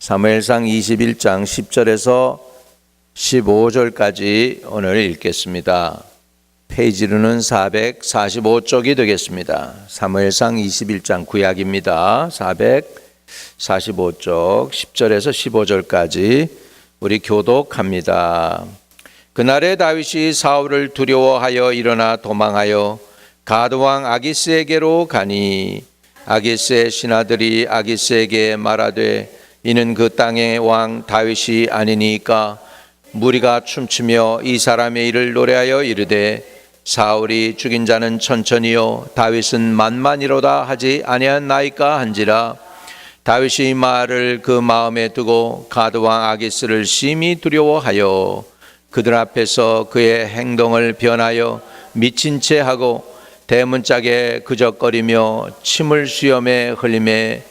사무엘상 21장 10절에서 15절까지 오늘 읽겠습니다. 페이지로는 445쪽이 되겠습니다. 사무엘상 21장 구약입니다. 445쪽 10절에서 15절까지 우리 교독합니다. 그날에 다윗이 사울을 두려워하여 일어나 도망하여 가드왕 아기스에게로 가니 아기스의 신하들이 아기스에게 말하되 이는 그 땅의 왕 다윗이 아니니까 무리가 춤추며 이 사람의 일을 노래하여 이르되 사울이 죽인 자는 천천히요 다윗은 만만이로다 하지 아니하나이까 한지라. 다윗이 말을 그 마음에 두고 가드왕 아기스를 심히 두려워하여 그들 앞에서 그의 행동을 변하여 미친 채 하고 대문짝에 그적거리며 침을 수염에 흘리매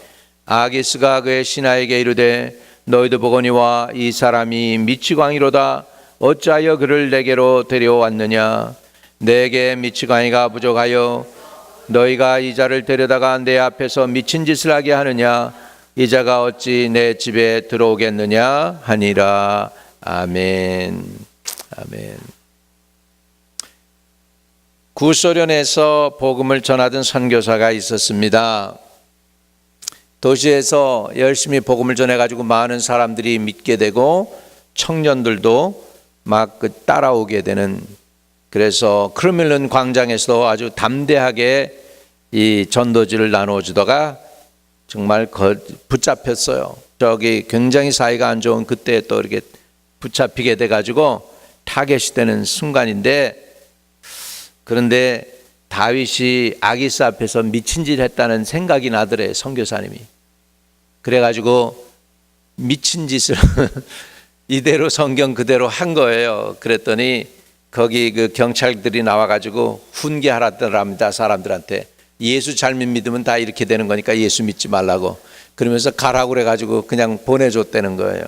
아기스가 그의 신하에게 이르되 너희도 보거니와 이 사람이 미치광이로다. 어찌하여 그를 내게로 데려왔느냐. 내게 미치광이가 부족하여 너희가 이 자를 데려다가 내 앞에서 미친 짓을 하게 하느냐. 이 자가 어찌 내 집에 들어오겠느냐 하니라. 아멘. 아멘. 구소련에서 복음을 전하던 선교사가 있었습니다. 도시에서 열심히 복음을 전해가지고 많은 사람들이 믿게 되고 청년들도 막 따라오게 되는, 그래서 크르밀른 광장에서도 아주 담대하게 이 전도지를 나눠주다가 정말 붙잡혔어요. 저기 굉장히 사이가 안 좋은 그때 또 이렇게 붙잡히게 돼가지고 타겟이 되는 순간인데, 그런데 다윗이 아기스 앞에서 미친 짓 했다는 생각이 나더래, 선교사님이. 그래가지고 미친 짓을 이대로 성경 그대로 한 거예요. 그랬더니 거기 그 경찰들이 나와가지고 훈계하라더랍니다. 사람들한테 예수 잘못 믿으면 다 이렇게 되는 거니까 예수 믿지 말라고, 그러면서 가라고 그래가지고 그냥 보내줬다는 거예요.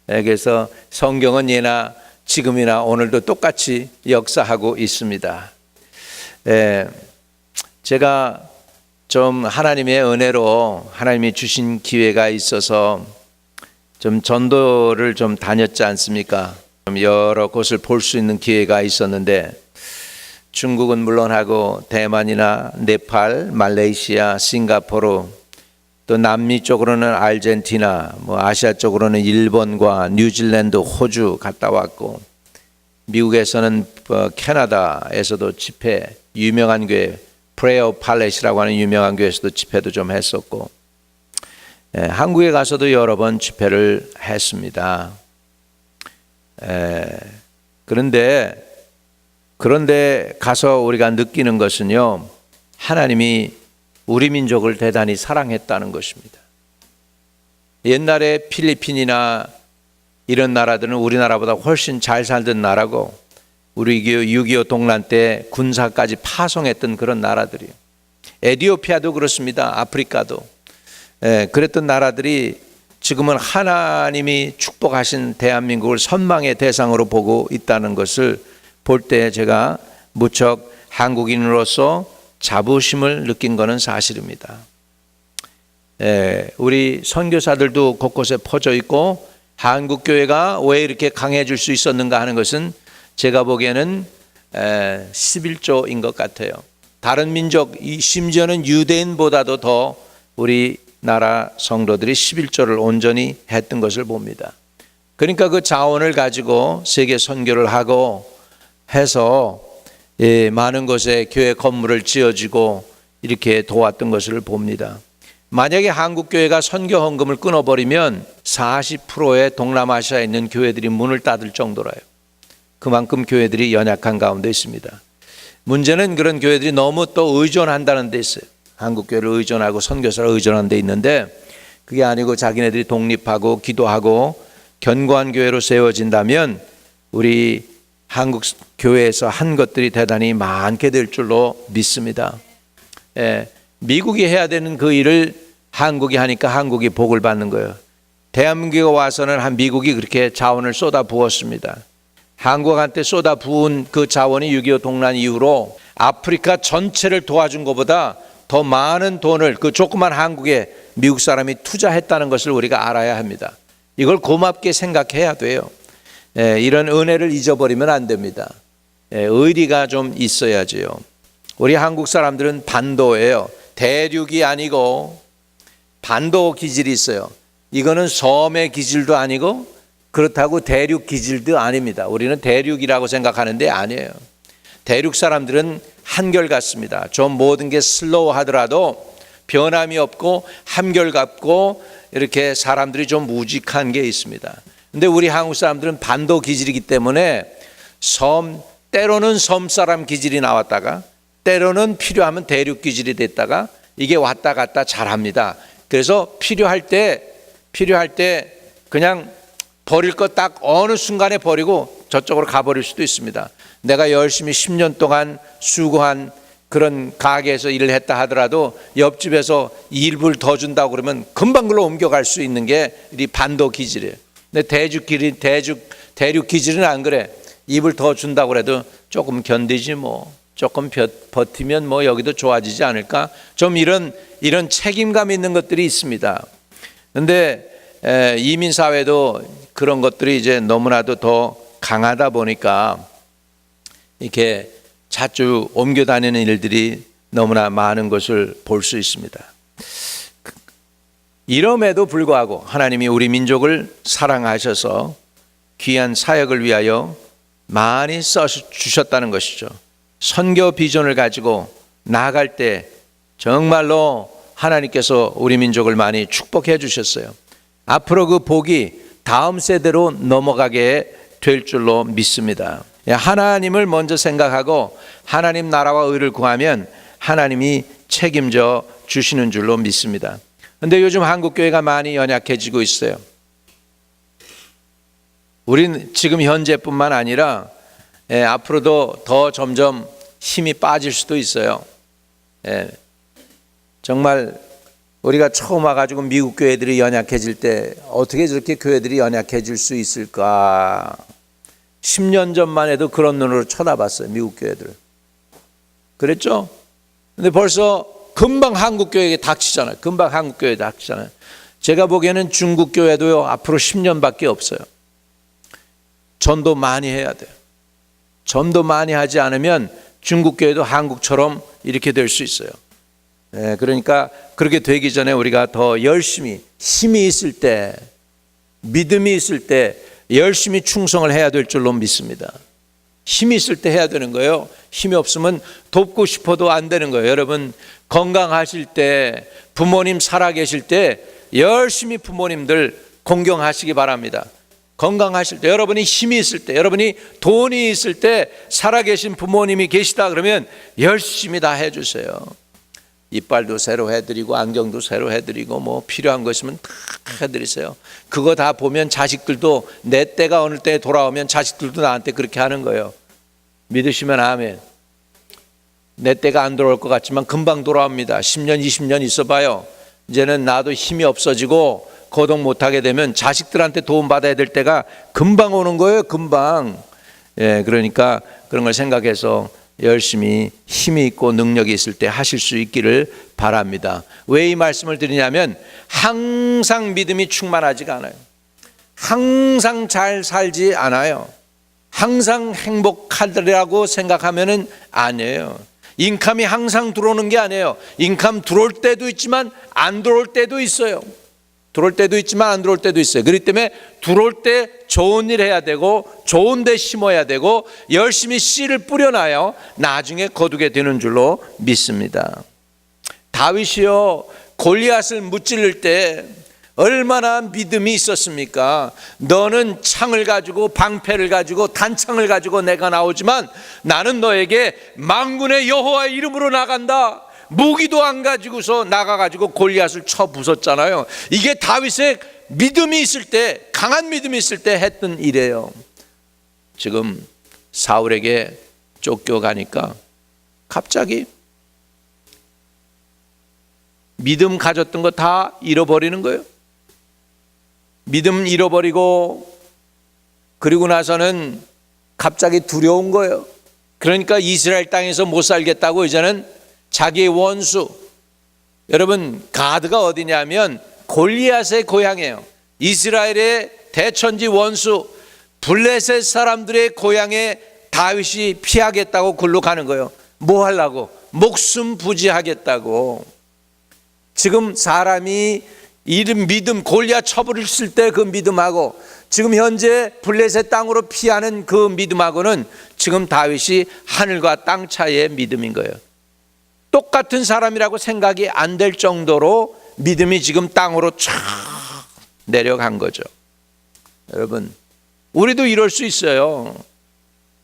그래서 성경은 예나 지금이나 오늘도 똑같이 역사하고 있습니다. 제가 좀 하나님의 은혜로 하나님이 주신 기회가 있어서 좀 전도를 좀 다녔지 않습니까? 좀 여러 곳을 볼 수 있는 기회가 있었는데, 중국은 물론하고 대만이나 네팔, 말레이시아, 싱가포르, 또 남미 쪽으로는 아르헨티나, 아시아 쪽으로는 일본과 뉴질랜드, 호주 갔다 왔고, 미국에서는 캐나다에서도 집회, 유명한 교회 프레어 팔렛이라고 하는 유명한 교회에서도 집회도 좀 했었고, 한국에 가서도 여러 번 집회를 했습니다. 그런데 가서 우리가 느끼는 것은요, 하나님이 우리 민족을 대단히 사랑했다는 것입니다. 옛날에 필리핀이나 이런 나라들은 우리나라보다 훨씬 잘 살던 나라고, 우리 6.25 동란 때 군사까지 파송했던 그런 나라들이에요. 에티오피아도 그렇습니다. 아프리카도. 그랬던 나라들이 지금은 하나님이 축복하신 대한민국을 선망의 대상으로 보고 있다는 것을 볼 때 제가 무척 한국인으로서 자부심을 느낀 것은 사실입니다. 우리 선교사들도 곳곳에 퍼져 있고, 한국교회가 왜 이렇게 강해질 수 있었는가 하는 것은 제가 보기에는 11조인 것 같아요. 다른 민족, 심지어는 유대인보다도 더 우리나라 성도들이 11조를 온전히 했던 것을 봅니다. 그러니까 그 자원을 가지고 세계 선교를 하고 해서 많은 곳에 교회 건물을 지어지고 이렇게 도왔던 것을 봅니다. 만약에 한국교회가 선교 헌금을 끊어버리면 40%의 동남아시아에 있는 교회들이 문을 닫을 정도라요. 그만큼 교회들이 연약한 가운데 있습니다. 문제는 그런 교회들이 너무 또 의존한다는 데 있어요. 한국교회를 의존하고 선교사를 의존하는 데 있는데, 그게 아니고 자기네들이 독립하고 기도하고 견고한 교회로 세워진다면 우리 한국 교회에서 한 것들이 대단히 많게 될 줄로 믿습니다. 미국이 해야 되는 그 일을 한국이 하니까 한국이 복을 받는 거예요. 대한민국에 와서는 미국이 그렇게 자원을 쏟아 부었습니다. 한국한테 쏟아 부은 그 자원이 6.25 동란 이후로 아프리카 전체를 도와준 것보다 더 많은 돈을 그 조그만 한국에 미국 사람이 투자했다는 것을 우리가 알아야 합니다. 이걸 고맙게 생각해야 돼요. 이런 은혜를 잊어버리면 안 됩니다. 의리가 좀 있어야지요. 우리 한국 사람들은 반도예요. 대륙이 아니고 반도 기질이 있어요. 이거는 섬의 기질도 아니고 그렇다고 대륙 기질도 아닙니다. 우리는 대륙이라고 생각하는데 아니에요. 대륙 사람들은 한결같습니다. 좀 모든 게 슬로우 하더라도 변함이 없고 한결같고 이렇게 사람들이 좀 무직한 게 있습니다. 근데 우리 한국 사람들은 반도 기질이기 때문에 때로는 섬 사람 기질이 나왔다가 때로는 필요하면 대륙 기질이 됐다가 이게 왔다 갔다 잘합니다. 그래서 필요할 때 그냥 버릴 거 딱 어느 순간에 버리고 저쪽으로 가버릴 수도 있습니다. 내가 열심히 10년 동안 수고한 그런 가게에서 일을 했다 하더라도 옆집에서 일부를 더 준다고 그러면 금방 글로 옮겨갈 수 있는 게 이 반도 기질이에요. 근데 대륙 기질은 안 그래. 입을 더 준다고 해도 조금 견디지 뭐. 조금 버티면 뭐 여기도 좋아지지 않을까? 좀 이런 책임감 있는 것들이 있습니다. 그런데 이민 사회도 그런 것들이 이제 너무나도 더 강하다 보니까 이렇게 자주 옮겨 다니는 일들이 너무나 많은 것을 볼 수 있습니다. 이럼에도 불구하고 하나님이 우리 민족을 사랑하셔서 귀한 사역을 위하여 많이 써주셨다는 것이죠. 선교 비전을 가지고 나아갈 때 정말로 하나님께서 우리 민족을 많이 축복해 주셨어요. 앞으로 그 복이 다음 세대로 넘어가게 될 줄로 믿습니다. 하나님을 먼저 생각하고 하나님 나라와 의를 구하면 하나님이 책임져 주시는 줄로 믿습니다. 그런데 요즘 한국교회가 많이 연약해지고 있어요. 우린 지금 현재뿐만 아니라 앞으로도 더 점점 힘이 빠질 수도 있어요. 정말 우리가 처음 와가지고 미국 교회들이 연약해질 때 어떻게 저렇게 교회들이 연약해질 수 있을까? 10년 전만 해도 그런 눈으로 쳐다봤어요. 미국 교회들. 그랬죠? 근데 벌써 금방 한국 교회에 닥치잖아요. 금방 한국 교회에 닥치잖아요. 제가 보기에는 중국 교회도요 앞으로 10년밖에 없어요. 전도 많이 해야 돼요. 전도 많이 하지 않으면 중국 교회도 한국처럼 이렇게 될 수 있어요. 그러니까 그렇게 되기 전에 우리가 더 열심히 힘이 있을 때, 믿음이 있을 때 열심히 충성을 해야 될 줄로 믿습니다. 힘이 있을 때 해야 되는 거예요. 힘이 없으면 돕고 싶어도 안 되는 거예요. 여러분 건강하실 때, 부모님 살아계실 때 열심히 부모님들 공경하시기 바랍니다. 건강하실 때, 여러분이 힘이 있을 때, 여러분이 돈이 있을 때 살아계신 부모님이 계시다 그러면 열심히 다 해주세요. 이빨도 새로 해드리고 안경도 새로 해드리고 뭐 필요한 거 있으면 다 해드리세요. 그거 다 보면 자식들도 내 때가 어느 때에 돌아오면 자식들도 나한테 그렇게 하는 거예요. 믿으시면 아멘. 내 때가 안 돌아올 것 같지만 금방 돌아옵니다. 10년 20년 있어봐요. 이제는 나도 힘이 없어지고 거동 못하게 되면 자식들한테 도움받아야 될 때가 금방 오는 거예요. 금방. 그러니까 그런 걸 생각해서 열심히 힘이 있고 능력이 있을 때 하실 수 있기를 바랍니다. 왜 이 말씀을 드리냐면 항상 믿음이 충만하지가 않아요. 항상 잘 살지 않아요. 항상 행복하리라고 생각하면은 아니에요. 인컴이 항상 들어오는 게 아니에요. 인컴 들어올 때도 있지만 안 들어올 때도 있어요. 들어올 때도 있지만 안 들어올 때도 있어요. 그렇기 때문에 들어올 때 좋은 일 해야 되고 좋은 데 심어야 되고 열심히 씨를 뿌려놔야 나중에 거두게 되는 줄로 믿습니다. 다윗이요 골리앗을 무찌를 때 얼마나 믿음이 있었습니까? 너는 창을 가지고 방패를 가지고 단창을 가지고 내가 나오지만 나는 너에게 만군의 여호와의 이름으로 나간다. 무기도 안 가지고서 나가가지고 골리앗을 쳐 부쉈잖아요. 이게 다윗의 믿음이 있을 때, 강한 믿음이 있을 때 했던 일이에요. 지금 사울에게 쫓겨가니까 갑자기 믿음 가졌던 거 다 잃어버리는 거예요. 믿음 잃어버리고 그리고 나서는 갑자기 두려운 거예요. 그러니까 이스라엘 땅에서 못 살겠다고 이제는 자기의 원수 여러분, 가드가 어디냐면 골리앗의 고향이에요. 이스라엘의 대천지 원수 블레셋 사람들의 고향에 다윗이 피하겠다고 글로 가는 거예요. 뭐 하려고? 목숨 부지하겠다고. 지금 사람이 이름 믿음 골리앗 쳐버렸을 때 그 믿음하고 지금 현재 블레셋 땅으로 피하는 그 믿음하고는 지금 다윗이 하늘과 땅 차이의 믿음인 거예요. 똑같은 사람이라고 생각이 안 될 정도로 믿음이 지금 땅으로 쫙 내려간 거죠. 여러분, 우리도 이럴 수 있어요.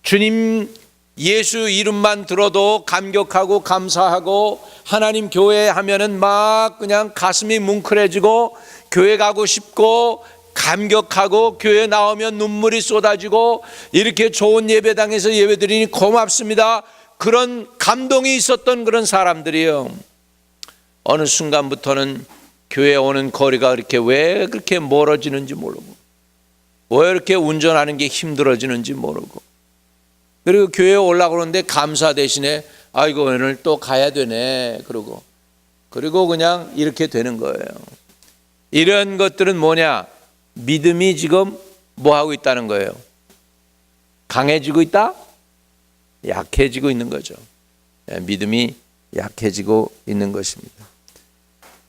주님 예수 이름만 들어도 감격하고 감사하고 하나님 교회 하면은 막 그냥 가슴이 뭉클해지고 교회 가고 싶고 감격하고 교회 나오면 눈물이 쏟아지고 이렇게 좋은 예배당에서 예배드리니 고맙습니다. 그런 감동이 있었던 그런 사람들이요. 어느 순간부터는 교회 오는 거리가 그렇게 왜 그렇게 멀어지는지 모르고 왜 이렇게 운전하는 게 힘들어지는지 모르고 그리고 교회에 올라오는데 감사 대신에 아이고 오늘 또 가야 되네 그리고 그냥 이렇게 되는 거예요. 이런 것들은 뭐냐? 믿음이 지금 뭐 하고 있다는 거예요? 강해지고 있다? 약해지고 있는 거죠. 믿음이 약해지고 있는 것입니다.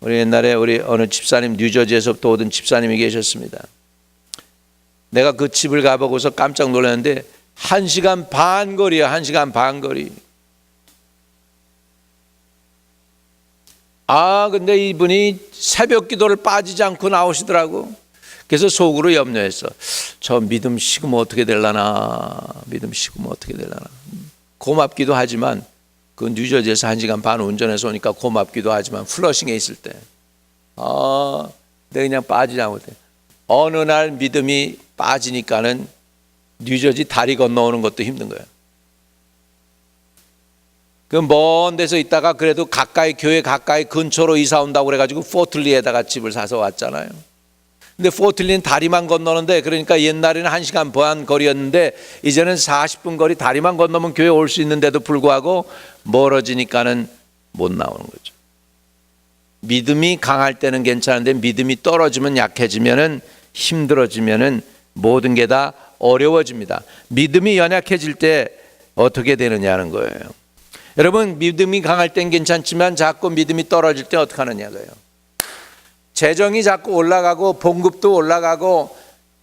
우리 옛날에 우리 어느 집사님 뉴저지에서부터 오던 집사님이 계셨습니다. 내가 그 집을 가보고서 깜짝 놀랐는데 1시간 반 거리야. 1시간 반 거리. 근데 이분이 새벽 기도를 빠지지 않고 나오시더라고. 그래서 속으로 염려했어. 저 믿음 식으면 어떻게 되려나. 믿음 식으면 어떻게 되려나. 고맙기도 하지만 그 뉴저지에서 1시간 반 운전해서 오니까 고맙기도 하지만 플러싱에 있을 때 내가 그냥 빠지지 않고 어느 날 믿음이 빠지니까는 뉴저지 다리 건너오는 것도 힘든 거예요. 그 먼 데서 있다가 그래도 가까이 교회 가까이 근처로 이사 온다고 그래가지고 포틀리에다가 집을 사서 왔잖아요. 근데 포틀리는 다리만 건너는데 그러니까 옛날에는 1시간 반 거리였는데 이제는 40분 거리 다리만 건너면 교회 올 수 있는데도 불구하고 멀어지니까는 못 나오는 거죠. 믿음이 강할 때는 괜찮은데 믿음이 떨어지면 약해지면은 힘들어지면은 모든 게 다 어려워집니다. 믿음이 연약해질 때 어떻게 되느냐는 거예요. 여러분, 믿음이 강할 땐 괜찮지만 자꾸 믿음이 떨어질 때 어떻게 하느냐고요. 재정이 자꾸 올라가고 봉급도 올라가고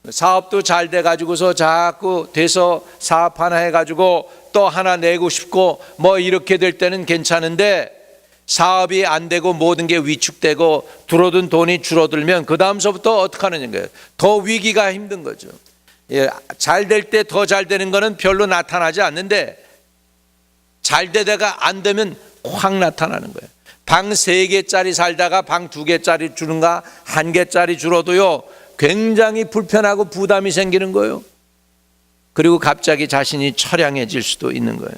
사업도 잘 돼가지고서 자꾸 돼서 사업 하나 해가지고 또 하나 내고 싶고 뭐 이렇게 될 때는 괜찮은데 사업이 안 되고 모든 게 위축되고 들어든 돈이 줄어들면 그 다음서부터 어떻게 하느냐는 거예요. 더 위기가 힘든 거죠. 잘 될 때 더 잘 되는 거는 별로 나타나지 않는데 잘 되다가 안 되면 확 나타나는 거예요. 방 3개짜리 살다가 방 2개짜리 주는가 1개짜리 줄어도요 굉장히 불편하고 부담이 생기는 거예요. 그리고 갑자기 자신이 처량해질 수도 있는 거예요.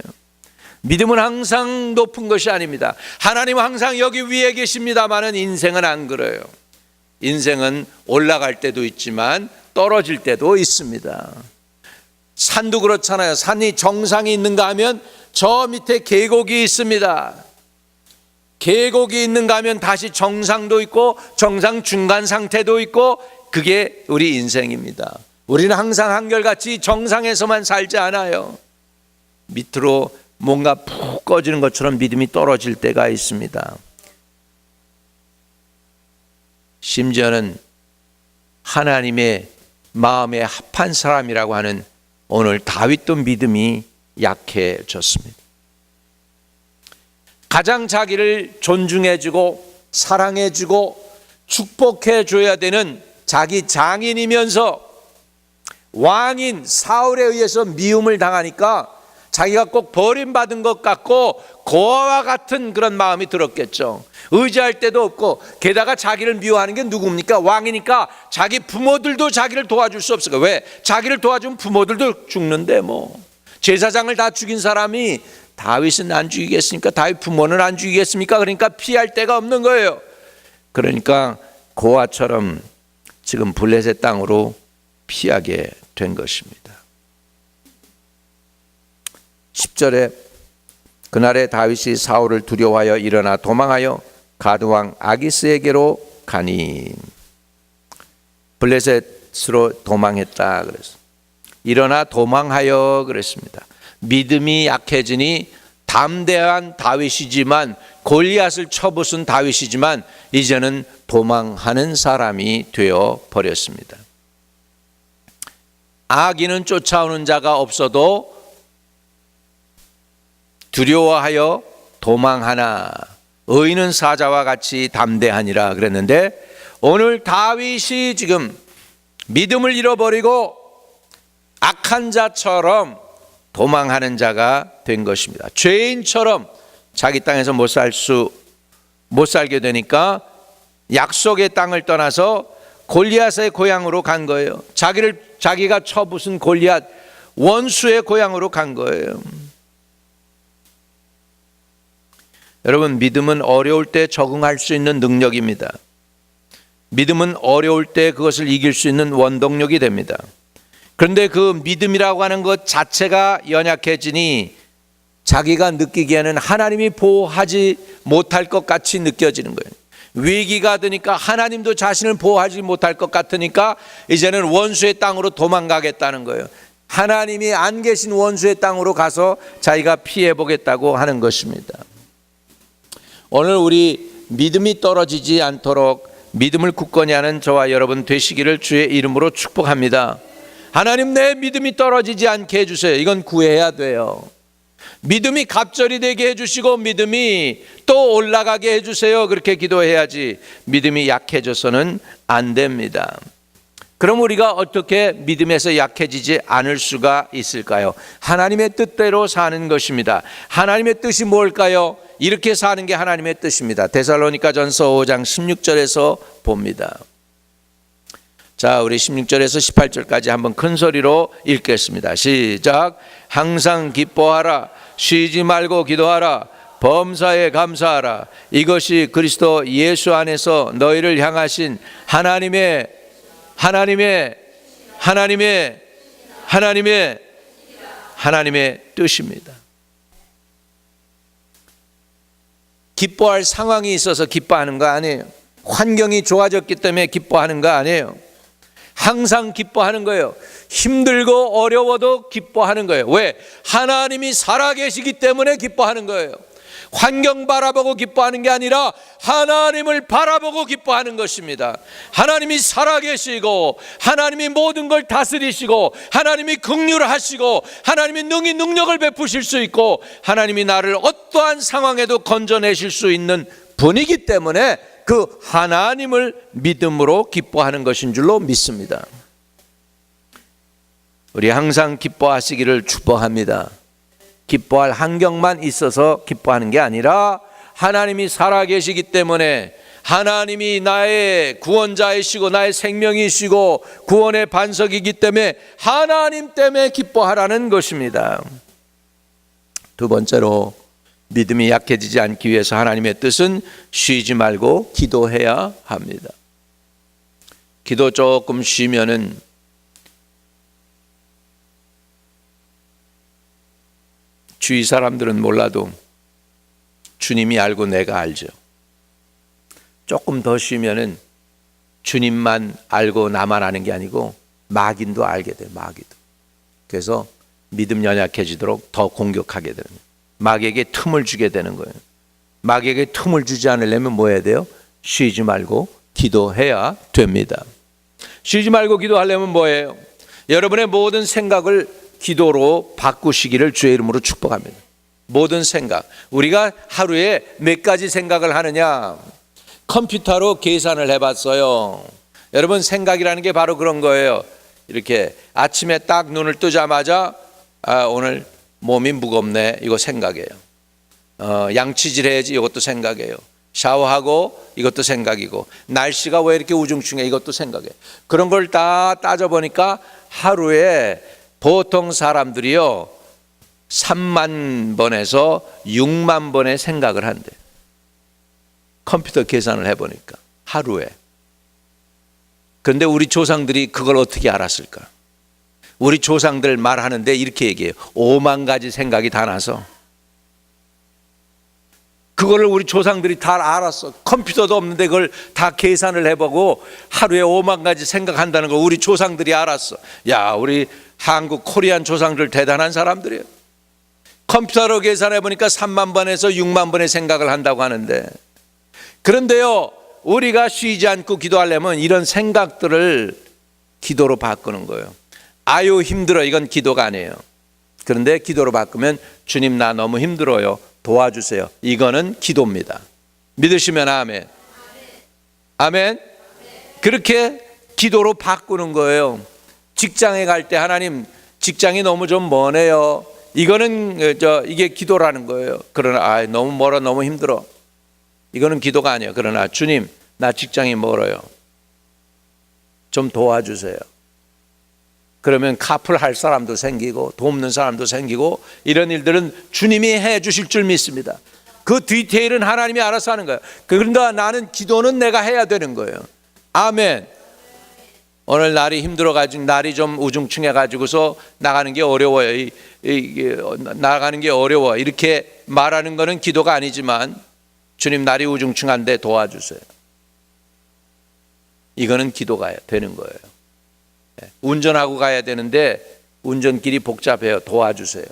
믿음은 항상 높은 것이 아닙니다. 하나님은 항상 여기 위에 계십니다만은 인생은 안 그래요. 인생은 올라갈 때도 있지만 떨어질 때도 있습니다. 산도 그렇잖아요. 산이 정상이 있는가 하면 저 밑에 계곡이 있습니다. 계곡이 있는가 하면 다시 정상도 있고 정상 중간 상태도 있고 그게 우리 인생입니다. 우리는 항상 한결같이 정상에서만 살지 않아요. 밑으로 뭔가 푹 꺼지는 것처럼 믿음이 떨어질 때가 있습니다. 심지어는 하나님의 마음에 합한 사람이라고 하는 오늘 다윗도 믿음이 약해졌습니다. 가장 자기를 존중해주고 사랑해주고 축복해줘야 되는 자기 장인이면서 왕인 사울에 의해서 미움을 당하니까 자기가 꼭 버림받은 것 같고 고아와 같은 그런 마음이 들었겠죠. 의지할 데도 없고 게다가 자기를 미워하는 게 누굽니까? 왕이니까 자기 부모들도 자기를 도와줄 수 없어요. 왜? 자기를 도와주면 부모들도 죽는데 뭐 제사장을 다 죽인 사람이 다윗은 안 죽이겠습니까? 다윗 부모는 안 죽이겠습니까? 그러니까 피할 데가 없는 거예요. 그러니까 고아처럼 지금 블레셋 땅으로 피하게 된 것입니다. 10절에 그날에 다윗이 사울을 두려워하여 일어나 도망하여 가드왕 아기스에게로 가니. 블레셋으로 도망했다 그랬어. 일어나 도망하여 그랬습니다. 믿음이 약해지니 담대한 다윗이지만, 골리앗을 쳐부순 다윗이지만 이제는 도망하는 사람이 되어 버렸습니다. 악인은 쫓아오는 자가 없어도 두려워하여 도망하나 의인은 사자와 같이 담대하니라 그랬는데, 오늘 다윗이 지금 믿음을 잃어버리고 악한 자처럼 도망하는 자가 된 것입니다. 죄인처럼 자기 땅에서 못 살게 되니까 약속의 땅을 떠나서 골리앗의 고향으로 간 거예요. 자기가 쳐부순 골리앗 원수의 고향으로 간 거예요. 여러분, 믿음은 어려울 때 적응할 수 있는 능력입니다. 믿음은 어려울 때 그것을 이길 수 있는 원동력이 됩니다. 그런데 그 믿음이라고 하는 것 자체가 연약해지니 자기가 느끼기에는 하나님이 보호하지 못할 것 같이 느껴지는 거예요. 위기가 드니까 하나님도 자신을 보호하지 못할 것 같으니까 이제는 원수의 땅으로 도망가겠다는 거예요. 하나님이 안 계신 원수의 땅으로 가서 자기가 피해 보겠다고 하는 것입니다. 오늘 우리 믿음이 떨어지지 않도록 믿음을 굳건히 하는 저와 여러분 되시기를 주의 이름으로 축복합니다. 하나님, 내 믿음이 떨어지지 않게 해주세요. 이건 구해야 돼요. 믿음이 갑절이 되게 해주시고 믿음이 또 올라가게 해주세요. 그렇게 기도해야지 믿음이 약해져서는 안 됩니다. 그럼 우리가 어떻게 믿음에서 약해지지 않을 수가 있을까요? 하나님의 뜻대로 사는 것입니다. 하나님의 뜻이 뭘까요? 이렇게 사는 게 하나님의 뜻입니다. 데살로니가전서 5장 16절에서 봅니다. 자, 우리 16절에서 18절까지 한번 큰 소리로 읽겠습니다. 시작. 항상 기뻐하라. 쉬지 말고 기도하라. 범사에 감사하라. 이것이 그리스도 예수 안에서 너희를 향하신 하나님의 뜻입니다. 기뻐할 상황이 있어서 기뻐하는 거 아니에요. 환경이 좋아졌기 때문에 기뻐하는 거 아니에요. 항상 기뻐하는 거예요. 힘들고 어려워도 기뻐하는 거예요. 왜? 하나님이 살아계시기 때문에 기뻐하는 거예요. 환경 바라보고 기뻐하는 게 아니라 하나님을 바라보고 기뻐하는 것입니다. 하나님이 살아계시고 하나님이 모든 걸 다스리시고 하나님이 긍휼하시고 하나님이 능히 능력을 베푸실 수 있고 하나님이 나를 어떠한 상황에도 건져내실 수 있는 분이기 때문에 그 하나님을 믿음으로 기뻐하는 것인 줄로 믿습니다. 우리 항상 기뻐하시기를 축복합니다. 기뻐할 환경만 있어서 기뻐하는 게 아니라 하나님이 살아계시기 때문에 하나님이 나의 구원자이시고 나의 생명이시고 구원의 반석이기 때문에 하나님 때문에 기뻐하라는 것입니다. 두 번째로 믿음이 약해지지 않기 위해서 하나님의 뜻은 쉬지 말고 기도해야 합니다. 기도 조금 쉬면은 주위 사람들은 몰라도 주님이 알고 내가 알죠. 조금 더 쉬면은 주님만 알고 나만 아는 게 아니고 마귀도 알게 돼요. 마귀도. 그래서 믿음 연약해지도록 더 공격하게 됩니다. 마귀에게 틈을 주게 되는 거예요. 마귀에게 틈을 주지 않으려면 뭐 해야 돼요? 쉬지 말고 기도해야 됩니다. 쉬지 말고 기도하려면 뭐예요? 여러분의 모든 생각을 기도로 바꾸시기를 주의 이름으로 축복합니다. 모든 생각. 우리가 하루에 몇 가지 생각을 하느냐? 컴퓨터로 계산을 해봤어요. 여러분, 생각이라는 게 바로 그런 거예요. 이렇게 아침에 딱 눈을 뜨자마자 오늘 몸이 무겁네, 이거 생각이에요. 양치질 해야지, 이것도 생각이에요. 샤워하고 이것도 생각이고, 날씨가 왜 이렇게 우중충해, 이것도 생각이에요. 그런 걸 다 따져보니까 하루에 보통 사람들이요 3만 번에서 6만 번의 생각을 한대요. 컴퓨터 계산을 해보니까 하루에. 그런데 우리 조상들이 그걸 어떻게 알았을까? 우리 조상들 말하는데 이렇게 얘기해요. 5만 가지 생각이 다 나서 그거를 우리 조상들이 다 알았어. 컴퓨터도 없는데 그걸 다 계산을 해보고 하루에 5만 가지 생각한다는 걸 우리 조상들이 알았어. 야, 우리 한국 코리안 조상들 대단한 사람들이에요. 컴퓨터로 계산해 보니까 3만 번에서 6만 번의 생각을 한다고 하는데, 그런데요, 우리가 쉬지 않고 기도하려면 이런 생각들을 기도로 바꾸는 거예요. 아유 힘들어, 이건 기도가 아니에요. 그런데 기도로 바꾸면 주님 나 너무 힘들어요, 도와주세요, 이거는 기도입니다. 믿으시면 아멘. 아멘. 그렇게 기도로 바꾸는 거예요. 직장에 갈 때 하나님 직장이 너무 좀 머네요, 이거는 이게 기도라는 거예요. 그러나 너무 멀어, 너무 힘들어, 이거는 기도가 아니에요. 그러나 주님 나 직장이 멀어요, 좀 도와주세요. 그러면 카풀 할 사람도 생기고 돕는 사람도 생기고, 이런 일들은 주님이 해 주실 줄 믿습니다. 그 디테일은 하나님이 알아서 하는 거예요. 그런데 나는 기도는 내가 해야 되는 거예요. 아멘. 오늘 날이 힘들어가지고, 날이 좀 우중충해가지고서 나가는 게 어려워요, 나가는 게 어려워, 이렇게 말하는 거는 기도가 아니지만, 주님 날이 우중충한데 도와주세요, 이거는 기도가 되는 거예요. 운전하고 가야 되는데 운전길이 복잡해요, 도와주세요.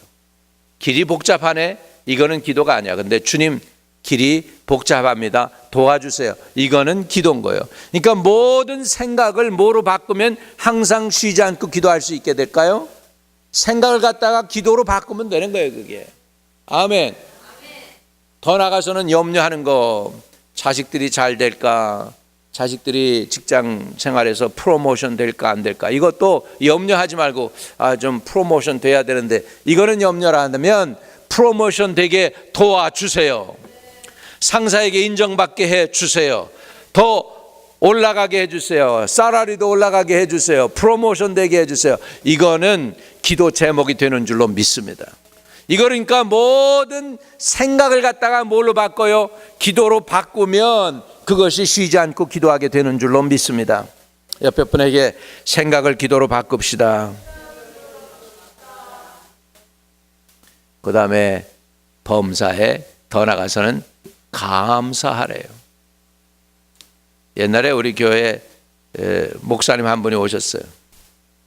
길이 복잡하네, 이거는 기도가 아니야. 근데 주님 길이 복잡합니다, 도와주세요, 이거는 기도인 거예요. 그러니까 모든 생각을 뭐로 바꾸면 항상 쉬지 않고 기도할 수 있게 될까요? 생각을 갖다가 기도로 바꾸면 되는 거예요, 그게. 아멘. 더 나가서는 염려하는 거, 자식들이 잘 될까, 자식들이 직장 생활에서 프로모션 될까 안 될까, 이것도 염려하지 말고 좀 프로모션 돼야 되는데, 이거는 염려를 한다면 프로모션 되게 도와주세요, 상사에게 인정받게 해주세요, 더 올라가게 해주세요, 살라리도 올라가게 해주세요, 프로모션 되게 해주세요. 이거는 기도 제목이 되는 줄로 믿습니다. 이거 그러니까 모든 생각을 갖다가 뭘로 바꿔요? 기도로 바꾸면 그것이 쉬지 않고 기도하게 되는 줄로 믿습니다. 옆에 분에게 생각을 기도로 바꿉시다. 그 다음에 범사에 더 나가서는 감사하래요. 옛날에 우리 교회 목사님 한 분이 오셨어요.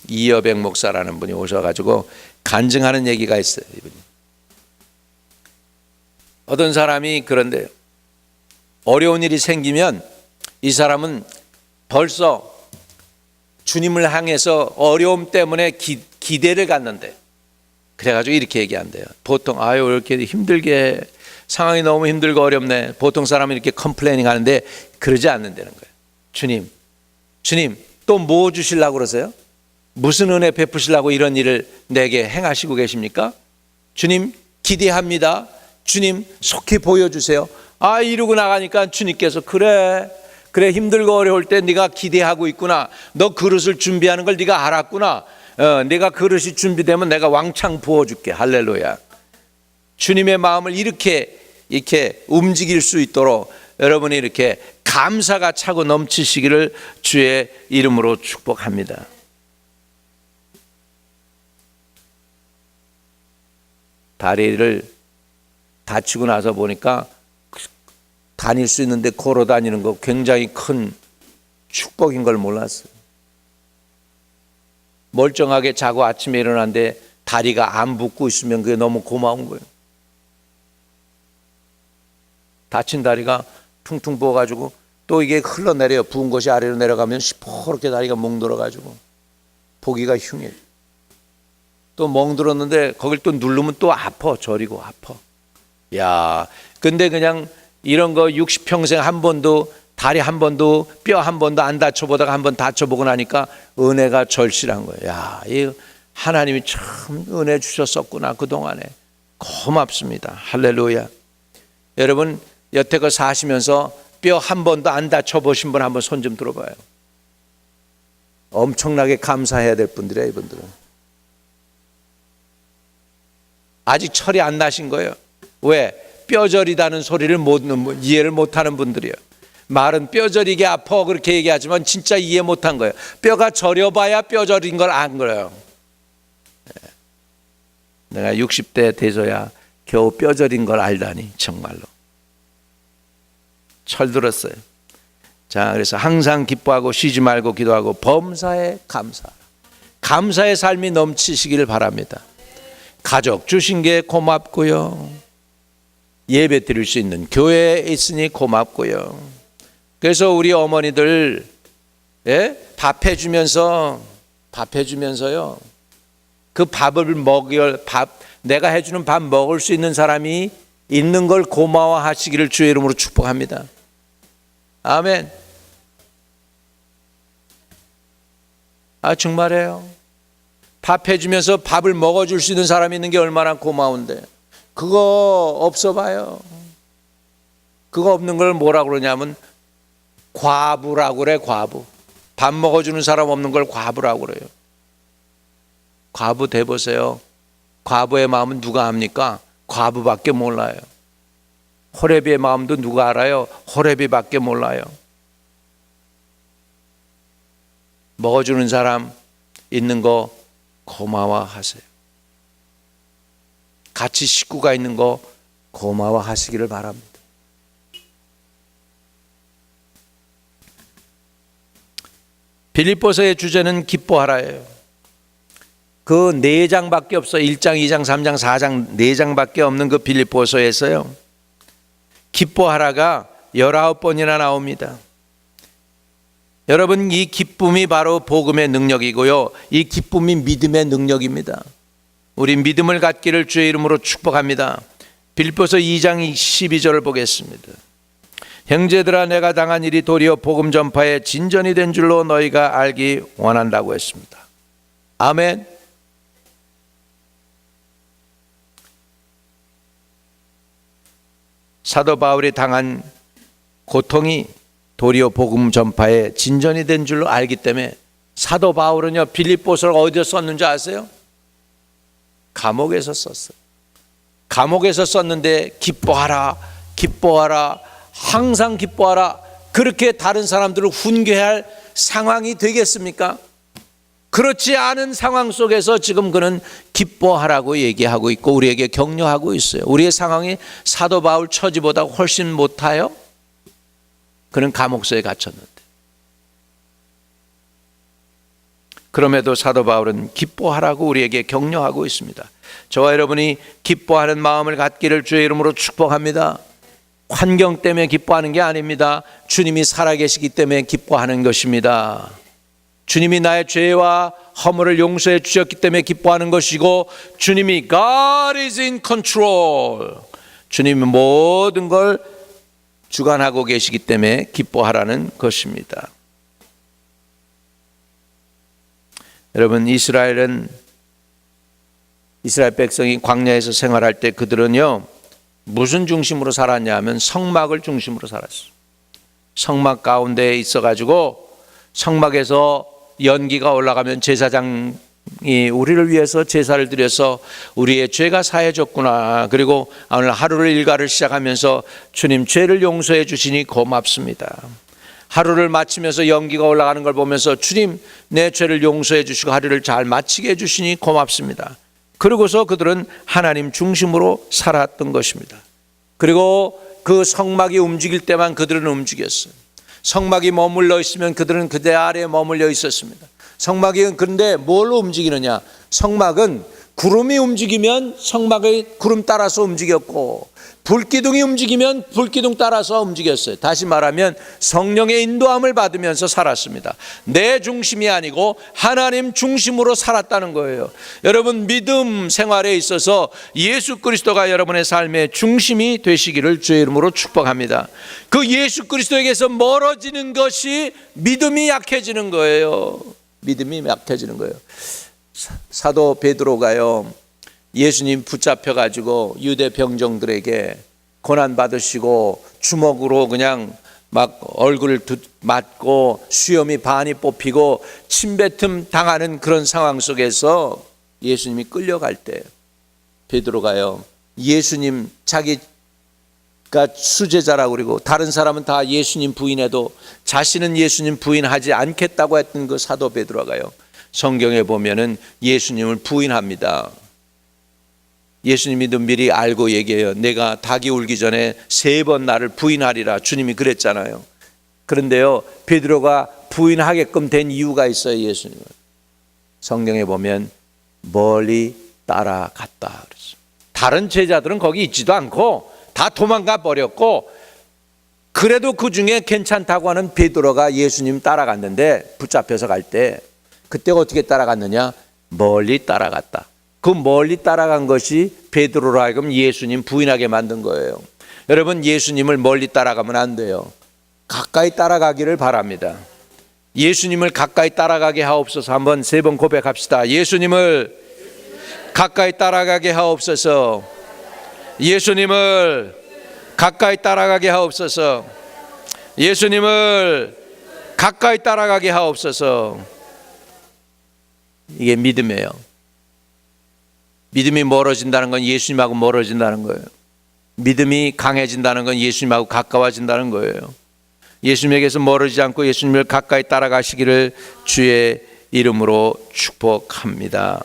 이여백 목사라는 분이 오셔가지고 간증하는 얘기가 있어요. 이분이. 어떤 사람이 그런데요, 어려운 일이 생기면 이 사람은 벌써 주님을 향해서 어려움 때문에 기대를 갖는데, 그래가지고 이렇게 얘기한대요. 보통 아유 이렇게 힘들게, 상황이 너무 힘들고 어렵네, 보통 사람은 이렇게 컴플레이닝 하는데 그러지 않는다는 거예요. 주님 또 뭐 주시려고 그러세요? 무슨 은혜 베푸시려고 이런 일을 내게 행하시고 계십니까? 주님 기대합니다, 주님 속히 보여주세요. 이러고 나가니까 주님께서 그래 힘들고 어려울 때 네가 기대하고 있구나, 너 그릇을 준비하는 걸 네가 알았구나, 네가 그릇이 준비되면 내가 왕창 부어줄게. 할렐루야. 주님의 마음을 이렇게 움직일 수 있도록 여러분이 이렇게 감사가 차고 넘치시기를 주의 이름으로 축복합니다. 다리를 다치고 나서 보니까 다닐 수 있는데 걸어 다니는 거 굉장히 큰 축복인 걸 몰랐어요. 멀쩡하게 자고 아침에 일어났는데 다리가 안 붓고 있으면 그게 너무 고마운 거예요. 다친 다리가 퉁퉁 부어가지고 또 이게 흘러내려요. 부은 것이 아래로 내려가면 시퍼렇게 다리가 멍들어가지고 보기가 흉해. 또 멍들었는데 거길 또 누르면 또 아파, 저리고 아파. 야, 근데 그냥 이런 거 60평생 한 번도 다리 한 번도 뼈 한 번도 안 다쳐보다가 한 번 다쳐보고 나니까 은혜가 절실한 거예요. 야, 이 하나님이 참 은혜 주셨었구나 그동안에. 고맙습니다. 할렐루야. 여러분 여태껏 사시면서 뼈 한 번도 안 다쳐보신 분 한번 손 좀 들어봐요. 엄청나게 감사해야 될 분들이에요. 이분들은 아직 철이 안 나신 거예요. 왜? 뼈저리다는 소리를 이해를 못하는 분들이에요. 말은 뼈저리게 아파 그렇게 얘기하지만 진짜 이해 못한 거예요. 뼈가 저려봐야 뼈저린 걸 안 그래요. 내가 60대 돼서야 겨우 뼈저린 걸 알다니 정말로. 철들었어요. 자, 그래서 항상 기뻐하고 쉬지 말고 기도하고 범사에 감사하라. 감사의 삶이 넘치시기를 바랍니다. 가족 주신 게 고맙고요. 예배 드릴 수 있는 교회에 있으니 고맙고요. 그래서 우리 어머니들 밥 해주면서요. 그 밥을 내가 해주는 밥 먹을 수 있는 사람이 있는 걸 고마워하시기를 주의 이름으로 축복합니다. 아멘. 정말이에요. 밥 해주면서 밥을 먹어줄 수 있는 사람이 있는 게 얼마나 고마운데, 그거 없어 봐요. 그거 없는 걸 뭐라 그러냐면 과부라고 그래. 과부. 밥 먹어주는 사람 없는 걸 과부라고 그래요. 과부 돼보세요. 과부의 마음은 누가 압니까? 과부밖에 몰라요. 호레비의 마음도 누가 알아요? 호레비밖에 몰라요. 먹어주는 사람 있는 거 고마워하세요. 같이 식구가 있는 거 고마워하시기를 바랍니다. 빌립보서의 주제는 기뻐하라예요. 그 4장밖에 없어. 1장, 2장, 3장, 4장 4장밖에 없는 그 빌립보서에서요, 기뻐하라가 19번이나 나옵니다. 여러분, 이 기쁨이 바로 복음의 능력이고요, 이 기쁨이 믿음의 능력입니다. 우리 믿음을 갖기를 주의 이름으로 축복합니다. 빌립보서 2장 12절을 보겠습니다. 형제들아, 내가 당한 일이 도리어 복음 전파에 진전이 된 줄로 너희가 알기 원한다고 했습니다. 아멘. 사도 바울이 당한 고통이 도리어 복음 전파에 진전이 된 줄로 알기 때문에, 사도 바울은요, 빌립보서를 어디서 썼는지 아세요? 감옥에서 썼어요. 감옥에서 썼는데 기뻐하라, 기뻐하라, 항상 기뻐하라, 그렇게 다른 사람들을 훈계할 상황이 되겠습니까? 그렇지 않은 상황 속에서 지금 그는 기뻐하라고 얘기하고 있고 우리에게 격려하고 있어요. 우리의 상황이 사도 바울 처지보다 훨씬 못하여? 그는 감옥소에 갇혔는데, 그럼에도 사도 바울은 기뻐하라고 우리에게 격려하고 있습니다. 저와 여러분이 기뻐하는 마음을 갖기를 주의 이름으로 축복합니다. 환경 때문에 기뻐하는 게 아닙니다. 주님이 살아계시기 때문에 기뻐하는 것입니다. 주님이 나의 죄와 허물을 용서해 주셨기 때문에 기뻐하는 것이고, 주님이 God is in control, 주님이 모든 걸 주관하고 계시기 때문에 기뻐하라는 것입니다. 여러분, 이스라엘 백성이 광야에서 생활할 때 그들은요, 무슨 중심으로 살았냐 하면 성막을 중심으로 살았어요. 성막 가운데에 있어가지고 성막에서 연기가 올라가면 제사장이 우리를 위해서 제사를 드려서 우리의 죄가 사해졌구나, 그리고 오늘 하루를 일과를 시작하면서 주님 죄를 용서해 주시니 고맙습니다. 하루를 마치면서 연기가 올라가는 걸 보면서 주님 내 죄를 용서해 주시고 하루를 잘 마치게 해주시니 고맙습니다. 그러고서 그들은 하나님 중심으로 살았던 것입니다. 그리고 그 성막이 움직일 때만 그들은 움직였어요. 성막이 머물러 있으면 그들은 그대 아래에 머물러 있었습니다. 성막이 그런데 뭘로 움직이느냐? 성막은 구름이 움직이면 성막의 구름 따라서 움직였고, 불기둥이 움직이면 불기둥 따라서 움직였어요. 다시 말하면 성령의 인도함을 받으면서 살았습니다. 내 중심이 아니고 하나님 중심으로 살았다는 거예요. 여러분, 믿음 생활에 있어서 예수 그리스도가 여러분의 삶의 중심이 되시기를 주의 이름으로 축복합니다. 그 예수 그리스도에게서 멀어지는 것이 믿음이 약해지는 거예요. 믿음이 약해지는 거예요. 사도 베드로가요, 예수님 붙잡혀 가지고 유대 병정들에게 고난 받으시고 주먹으로 그냥 막 얼굴을 맞고 수염이 반이 뽑히고 침뱉음 당하는 그런 상황 속에서 예수님이 끌려갈 때 베드로가요, 예수님 자기가 수제자라고 그러고 다른 사람은 다 예수님 부인해도 자신은 예수님 부인하지 않겠다고 했던 그 사도 베드로가요, 성경에 보면은 예수님을 부인합니다. 예수님이 미리 알고 얘기해요. 내가 닭이 울기 전에 3번 나를 부인하리라. 주님이 그랬잖아요. 그런데요, 베드로가 부인하게끔 된 이유가 있어요. 예수님은 성경에 보면 멀리 따라갔다 그랬어요. 다른 제자들은 거기 있지도 않고 다 도망가 버렸고, 그래도 그 중에 괜찮다고 하는 베드로가 예수님 따라갔는데, 붙잡혀서 갈 때 그때 어떻게 따라갔느냐? 멀리 따라갔다. 그 멀리 따라간 것이 베드로로 하여금 예수님 부인하게 만든 거예요. 여러분, 예수님을 멀리 따라가면 안 돼요. 가까이 따라가기를 바랍니다. 예수님을 가까이 따라가게 하옵소서. 한번 3번 고백합시다. 예수님을 가까이 따라가게 하옵소서. 예수님을 가까이 따라가게 하옵소서. 예수님을 가까이 따라가게 하옵소서. 이게 믿음이에요. 믿음이 멀어진다는 건 예수님하고 멀어진다는 거예요. 믿음이 강해진다는 건 예수님하고 가까워진다는 거예요. 예수님에게서 멀어지지 않고 예수님을 가까이 따라가시기를 주의 이름으로 축복합니다.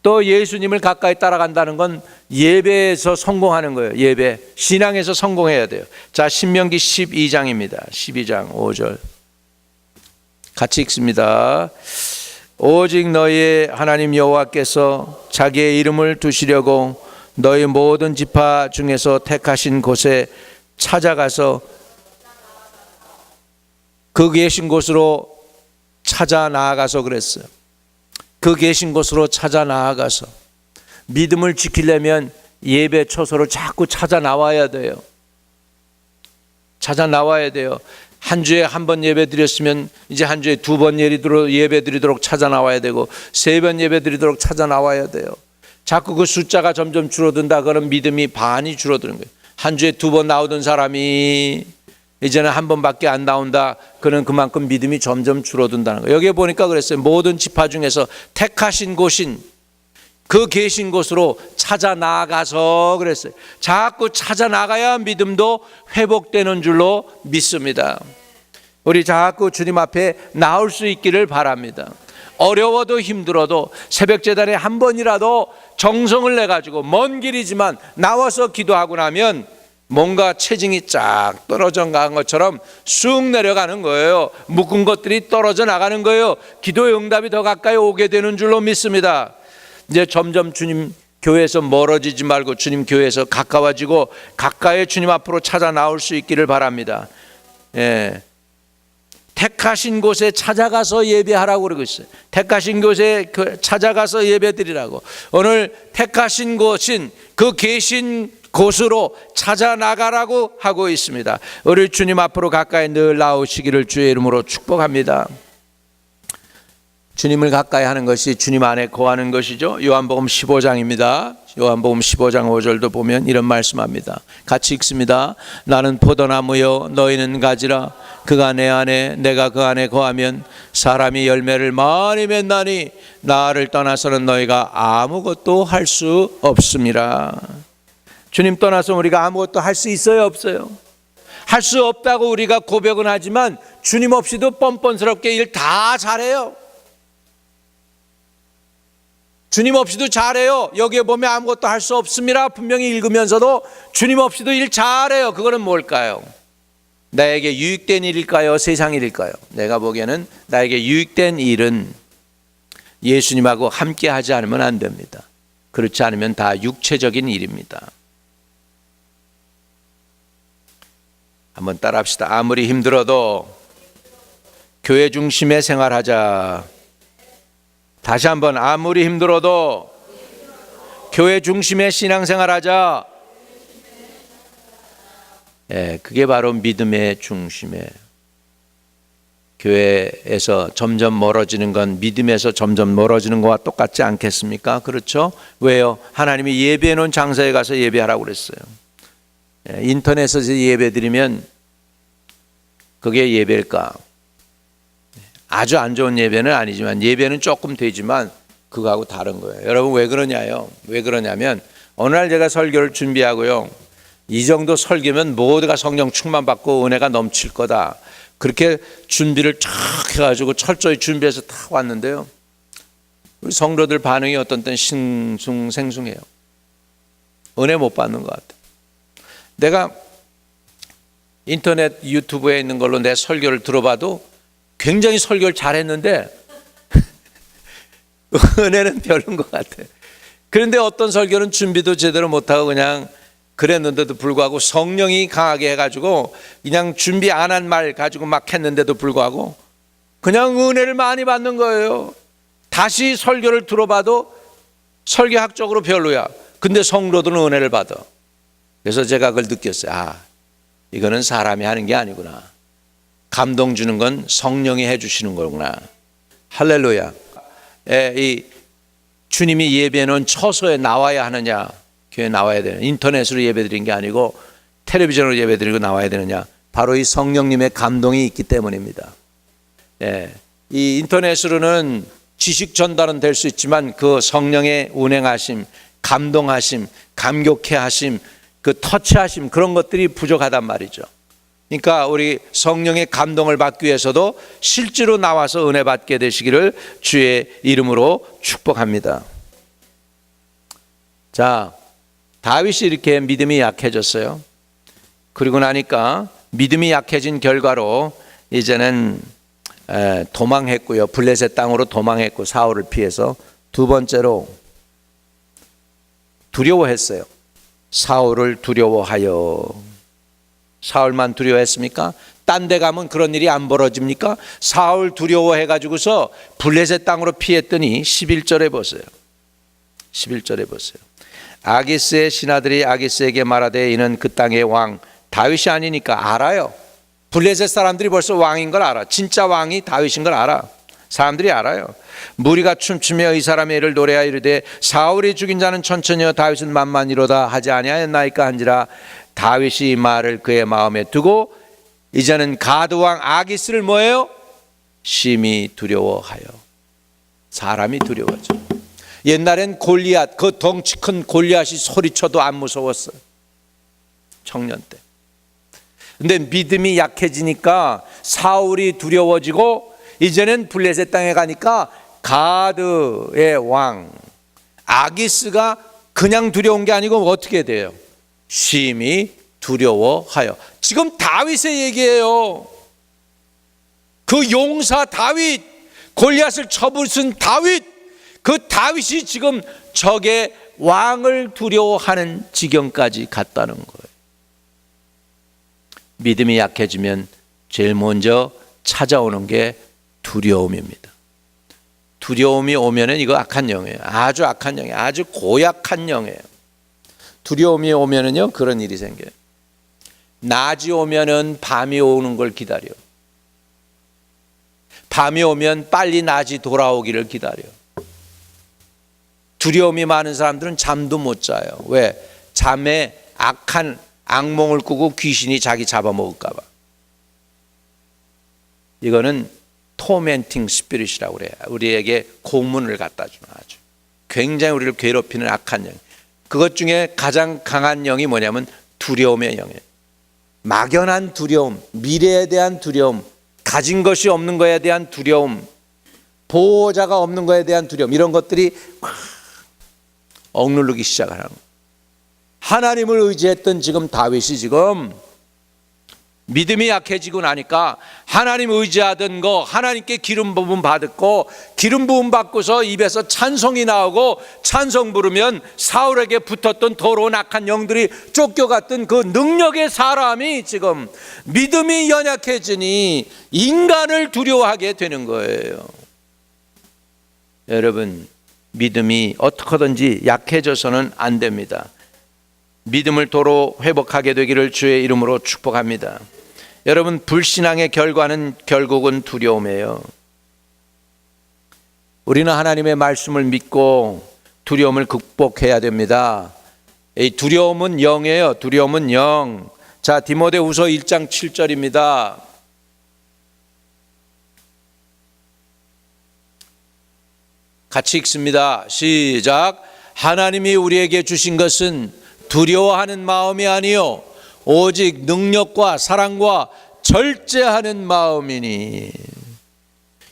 또 예수님을 가까이 따라간다는 건 예배에서 성공하는 거예요. 예배, 신앙에서 성공해야 돼요. 자, 신명기 12장입니다. 12장 5절 같이 읽습니다. 오직 너희의 하나님 여호와께서 자기의 이름을 두시려고 너희 모든 지파 중에서 택하신 곳에 찾아가서 그 계신 곳으로 찾아 나아가서 그랬어요. 그 계신 곳으로 찾아 나아가서. 믿음을 지키려면 예배 처소를 자꾸 찾아 나와야 돼요. 찾아 나와야 돼요. 한 주에 한 번 예배 드렸으면 이제 한 주에 2번 예배 드리도록 찾아 나와야 되고, 3번 예배 드리도록 찾아 나와야 돼요. 자꾸 그 숫자가 점점 줄어든다 그러면 믿음이 반이 줄어드는 거예요. 한 주에 2번 나오던 사람이 이제는 한 번밖에 안 나온다. 그는 그만큼 믿음이 점점 줄어든다는 거예요. 여기에 보니까 그랬어요. 모든 지파 중에서 택하신 곳인 그 계신 곳으로 찾아 나가서 그랬어요. 자꾸 찾아 나가야 믿음도 회복되는 줄로 믿습니다. 우리 자꾸 주님 앞에 나올 수 있기를 바랍니다. 어려워도 힘들어도 새벽 제단에 한 번이라도 정성을 내 가지고 먼 길이지만 나와서 기도하고 나면 뭔가 체증이 쫙 떨어져 간 것처럼 쑥 내려가는 거예요. 묶은 것들이 떨어져 나가는 거예요. 기도의 응답이 더 가까이 오게 되는 줄로 믿습니다. 이제 점점 주님 교회에서 멀어지지 말고 주님 교회에서 가까워지고 가까이 주님 앞으로 찾아 나올 수 있기를 바랍니다. 예. 택하신 곳에 찾아가서 예배하라고 그러고 있어요. 택하신 곳에 찾아가서 예배드리라고. 오늘 택하신 곳인 그 계신 곳으로 찾아 나가라고 하고 있습니다. 우리 주님 앞으로 가까이 늘 나오시기를 주의 이름으로 축복합니다. 주님을 가까이 하는 것이 주님 안에 거하는 것이죠. 요한복음 15장입니다. 요한복음 15장 5절도 보면 이런 말씀합니다. 같이 읽습니다. 나는 포도나무요 너희는 가지라. 그가 내 안에 내가 그 안에 거하면 사람이 열매를 많이 맺나니 나를 떠나서는 너희가 아무것도 할 수 없습니다. 주님 떠나서 우리가 아무것도 할 수 있어요, 없어요? 할 수 없다고 우리가 고백은 하지만 주님 없이도 뻔뻔스럽게 일 다 잘해요. 주님 없이도 잘해요. 여기에 보면 아무것도 할 수 없습니다. 분명히 읽으면서도 주님 없이도 일 잘해요. 그거는 뭘까요? 나에게 유익된 일일까요? 세상 일일까요? 내가 보기에는 나에게 유익된 일은 예수님하고 함께 하지 않으면 안 됩니다. 그렇지 않으면 다 육체적인 일입니다. 한번 따라합시다. 아무리 힘들어도 교회 중심의 생활하자. 다시 한번, 아무리 힘들어도 교회 중심의 신앙생활하자. 예, 그게 바로 믿음의 중심이에요. 교회에서 점점 멀어지는 건 믿음에서 점점 멀어지는 것과 똑같지 않겠습니까? 그렇죠? 왜요? 하나님이 예배해 놓은 장소에 가서 예배하라고 그랬어요. 예, 인터넷에서 예배 드리면 그게 예배일까? 아주 안 좋은 예배는 아니지만 예배는 조금 되지만 그거하고 다른 거예요. 여러분 왜 그러냐요? 왜 그러냐면 어느 날 제가 설교를 준비하고요. 이 정도 설교면 모두가 성령 충만 받고 은혜가 넘칠 거다. 그렇게 준비를 쫙 해가지고 철저히 준비해서 딱 왔는데요. 우리 성도들 반응이 어떤 때는 싱숭생숭해요. 은혜 못 받는 것 같아요. 내가 인터넷 유튜브에 있는 걸로 내 설교를 들어봐도 굉장히 설교를 잘했는데 은혜는 별론 것 같아요. 그런데 어떤 설교는 준비도 제대로 못하고 그냥 그랬는데도 불구하고 성령이 강하게 해가지고 그냥 준비 안 한 말 가지고 막 했는데도 불구하고 그냥 은혜를 많이 받는 거예요. 다시 설교를 들어봐도 설교학적으로 별로야. 근데 성도들은 은혜를 받아. 그래서 제가 그걸 느꼈어요. 아, 이거는 사람이 하는 게 아니구나. 감동 주는 건 성령이 해주시는 거구나. 할렐루야. 이 주님이 예배는 처소에 나와야 하느냐, 교회에 나와야 되는, 인터넷으로 예배드린 게 아니고 텔레비전으로 예배드리고 나와야 되느냐, 바로 이 성령님의 감동이 있기 때문입니다. 이 인터넷으로는 지식 전달은 될 수 있지만 그 성령의 운행하심, 감동하심, 감격해 하심, 그 터치하심, 그런 것들이 부족하단 말이죠. 그러니까 우리 성령의 감동을 받기 위해서도 실제로 나와서 은혜 받게 되시기를 주의 이름으로 축복합니다. 자, 다윗이 이렇게 믿음이 약해졌어요. 그리고 나니까 믿음이 약해진 결과로 이제는 도망했고요. 블레셋 땅으로 도망했고 사울을 피해서, 두 번째로 두려워했어요. 사울을 두려워하여. 사울만 두려워했습니까? 딴 데 가면 그런 일이 안 벌어집니까? 사울 두려워해가지고서 블레셋 땅으로 피했더니 11절에 보세요. 11절에 보세요. 아기스의 신하들이 아기스에게 말하되 이는 그 땅의 왕 다윗이 아니니까. 알아요. 블레셋 사람들이 벌써 왕인 걸 알아. 진짜 왕이 다윗인 걸 알아. 사람들이 알아요. 무리가 춤추며 이 사람의 일을 노래하여 이르되 사울이 죽인 자는 천천히요 다윗은 만만이로다 하지 아니하였나이까 한지라. 다윗이 이 말을 그의 마음에 두고 이제는 가드 왕 아기스를 뭐예요? 심히 두려워하여. 사람이 두려워져. 옛날엔 골리앗, 그 덩치 큰 골리앗이 소리쳐도 안 무서웠어요. 청년 때. 근데 믿음이 약해지니까 사울이 두려워지고 이제는 블레셋 땅에 가니까 가드의 왕 아기스가 그냥 두려운 게 아니고 어떻게 돼요? 심히 두려워하여. 지금 다윗의 얘기예요. 그 용사 다윗, 골리앗을 쳐부순 다윗, 그 다윗이 지금 적의 왕을 두려워하는 지경까지 갔다는 거예요. 믿음이 약해지면 제일 먼저 찾아오는 게 두려움입니다. 두려움이 오면은 이거 악한 영이에요. 아주 악한 영이에요. 아주 고약한 영이에요. 두려움이 오면은요 그런 일이 생겨요. 낮이 오면은 밤이 오는 걸 기다려. 밤이 오면 빨리 낮이 돌아오기를 기다려. 두려움이 많은 사람들은 잠도 못 자요. 왜? 잠에 악한 악몽을 꾸고 귀신이 자기 잡아먹을까 봐. 이거는 토멘팅 스피릿이라고 그래요. 우리에게 고문을 갖다 주는 아주 굉장히 우리를 괴롭히는 악한 영. 그것 중에 가장 강한 영이 뭐냐면 두려움의 영이에요. 막연한 두려움, 미래에 대한 두려움, 가진 것이 없는 것에 대한 두려움, 보호자가 없는 것에 대한 두려움, 이런 것들이 막 억누르기 시작하는 거예요. 하나님을 의지했던 지금 다윗이 지금 믿음이 약해지고 나니까 하나님 의지하던 거, 하나님께 기름 부음 받았고 기름 부음 받고서 입에서 찬송이 나오고 찬송 부르면 사울에게 붙었던 더러운 악한 영들이 쫓겨갔던 그 능력의 사람이 지금 믿음이 연약해지니 인간을 두려워하게 되는 거예요. 여러분, 믿음이 어떻게든지 약해져서는 안 됩니다. 믿음을 도로 회복하게 되기를 주의 이름으로 축복합니다. 여러분, 불신앙의 결과는 결국은 두려움이에요. 우리는 하나님의 말씀을 믿고 두려움을 극복해야 됩니다. 이 두려움은 영이에요. 두려움은 영. 자, 디모데후서 1장 7절입니다. 같이 읽습니다. 시작. 하나님이 우리에게 주신 것은 두려워하는 마음이 아니요 오직 능력과 사랑과 절제하는 마음이니.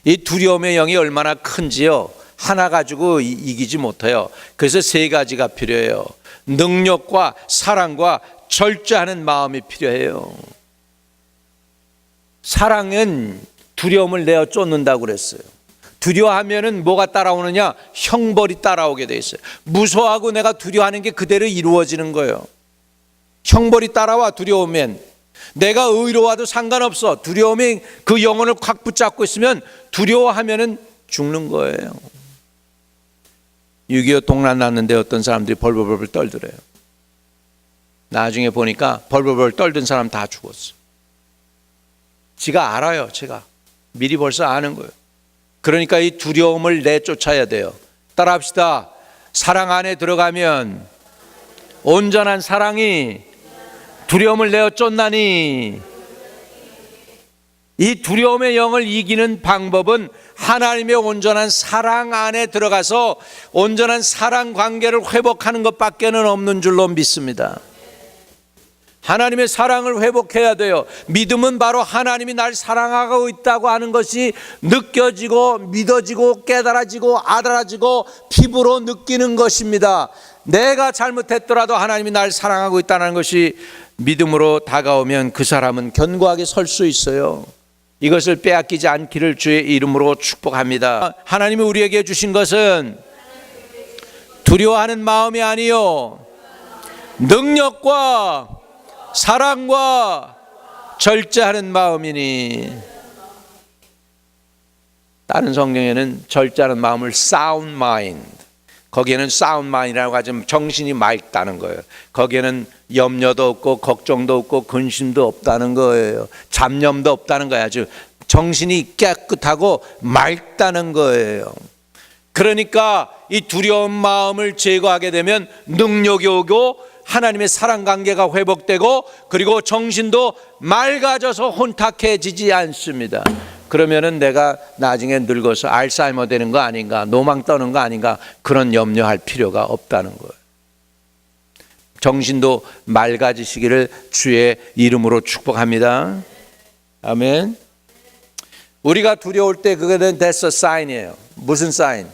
이 두려움의 영이 얼마나 큰지요. 하나 가지고 이기지 못해요. 그래서 세 가지가 필요해요. 능력과 사랑과 절제하는 마음이 필요해요. 사랑은 두려움을 내어 쫓는다고 그랬어요. 두려워하면은 뭐가 따라오느냐? 형벌이 따라오게 돼 있어요. 무서워하고 내가 두려워하는 게 그대로 이루어지는 거예요. 형벌이 따라와. 두려우면 내가 의로워도 상관없어. 두려움이 그 영혼을 콱 붙잡고 있으면 두려워하면은 죽는 거예요. 6.25 동란 났는데 어떤 사람들이 벌벌벌 떨더래요. 나중에 보니까 벌벌벌 떨던 사람 다 죽었어. 지가 알아요. 제가 미리 벌써 아는 거예요. 그러니까 이 두려움을 내쫓아야 돼요. 따라합시다. 사랑 안에 들어가면 온전한 사랑이 두려움을 내어 쫓나니. 이 두려움의 영을 이기는 방법은 하나님의 온전한 사랑 안에 들어가서 온전한 사랑 관계를 회복하는 것밖에는 없는 줄로 믿습니다. 하나님의 사랑을 회복해야 돼요. 믿음은 바로 하나님이 날 사랑하고 있다고 하는 것이 느껴지고 믿어지고 깨달아지고 알아지고 피부로 느끼는 것입니다. 내가 잘못했더라도 하나님이 날 사랑하고 있다는 것이 믿음으로 다가오면 그 사람은 견고하게 설 수 있어요. 이것을 빼앗기지 않기를 주의 이름으로 축복합니다. 하나님이 우리에게 주신 것은 두려워하는 마음이 아니요 능력과 사랑과 절제하는 마음이니. 다른 성경에는 절제하는 마음을 sound mind, 거기에는 sound mind이라고 하지만 정신이 맑다는 거예요. 거기에는 염려도 없고 걱정도 없고 근심도 없다는 거예요. 잡념도 없다는 거예요. 아주 정신이 깨끗하고 맑다는 거예요. 그러니까 이 두려운 마음을 제거하게 되면 능력이 오고 하나님의 사랑 관계가 회복되고 그리고 정신도 맑아져서 혼탁해지지 않습니다. 그러면은 내가 나중에 늙어서 알츠하이머 되는 거 아닌가, 노망 떠는 거 아닌가, 그런 염려할 필요가 없다는 거예요. 정신도 맑아지시기를 주의 이름으로 축복합니다. 아멘. 우리가 두려울 때 그거는 that's a sign이에요. 무슨 사인?